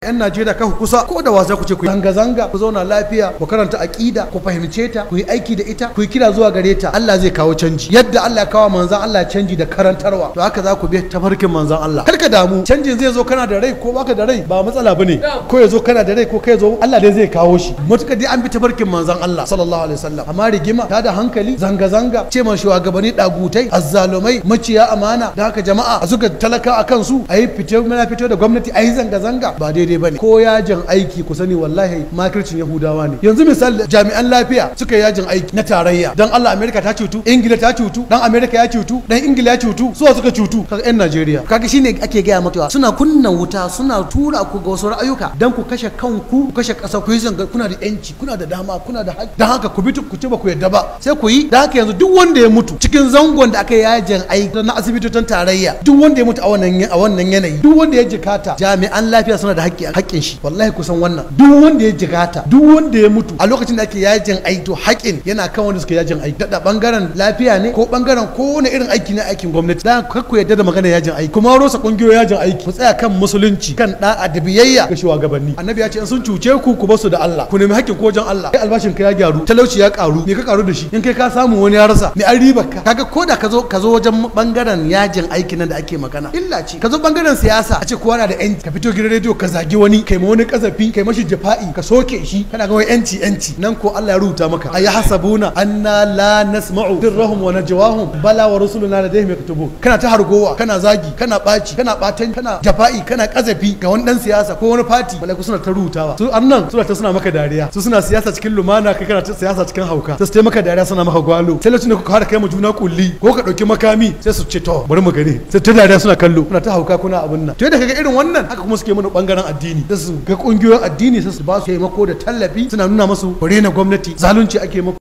'Yan Najeriya ka kusa ko da wasa ku ce ku zanga-zanga ku zauna lafiya ku karanta aqida ku fahimce ta ku yi aiki da ita ku yi kira zuwa gare ta Allah zai kawo canji yadda Allah ya kawo manzon Allah canji da karantarwa to haka za ku bi tafarkin manzon Allah kar ka damu canjin zai zo kana da rai ko baka da rai ba matsala bane ko ya zo kana da rai ko kai zo Allah dai zai kawo shi mutuka dai an bi tafarkin manzon Allah sallallahu alaihi wasallam amma rigima ta da hankali zanga-zanga ce man shugabanni dagutai azzalumai maciya amana da haka jama'a a zuga talaka akan su ayi fito da gwamnati ayi zanga-zanga ba daidai bane ko yajin aiki ku sani wallahi makircin yahudawa ne yanzu misali jami'an lafiya suka yi yajin aiki na tarayya dan Allah America ta cutu Ingila ta cutu dan America ya cutu dan Ingila ya cutu suwa suka cutu kaga 'yan Najeriya kaga shine ake gaya maka suna kunna wuta suna tura ku ga wasu ra'ayuka dan ku kashe kanku ku kashe ƙasa ku yi zanga kuna da yanci kuna da dama kuna da haƙƙi dan haka ku bi ku ce ba ku yadda ba sai ku yi dan haka yanzu duk wanda ya mutu cikin zangon da aka yi yajin aiki na asibitocin tarayya duk wanda ya mutu a wannan yanayi duk wanda ya jikata jami'an lafiya suna da haƙƙin shi wallahi kusan wannan duk wanda ya jikata duk wanda ya mutu a lokacin da ake yajin aiki to haƙƙin yana kan wanda suka yajin aiki da bangaren lafiya ne ko bangaren kowane irin aiki na aikin gwamnati dan kar ku yadda da magana yajin aiki kuma rosa kungiyoyin yajin aiki ku tsaya kan musulunci kan da'a da biyayya ga shugabanni annabi ya ce in sun cuce ku basu da Allah ku nemi haƙƙin ko wajen Allah kai albashin ka ya gyaru talauci ya karu me ka karu da shi in kai ka samu wani ya rasa me an riba ka kaga koda ka zo wajen bangaren yajin aiki nan da ake magana illa ce ka zo bangaren siyasa a ce kowa na da yanci ka fito gidan rediyo ka zagi wani kai ma wani kazafi kai mashi jafa'i ka soke shi kana ga wai yanci nan ko Allah ya rubuta maka ay hasabuna anna la nasma'u dirrahum wa najwahum bala wa rusuluna ladayhim yaktubu kana ta hargowa kana zagi kana baci kana batan kana jafa'i kana kazafi ga wani dan siyasa ko wani party malaiku suna ta rubutawa su annan suna maka dariya su suna siyasa cikin lumana kai kana siyasa cikin hauka sai su maka dariya suna maka gwalo sai lokacin da kuka har kai mu juna kulli ko ka dauki makami sai su ce to bari mu gani sai ta dariya suna kallo kuna ta hauka kuna abun nan to yadda kaga irin wannan haka kuma suke mana bangaren addini sai su ga kungiyoyin addini sai su ba su taimako da tallafi suna nuna musu bare na gwamnati zalunci ake muku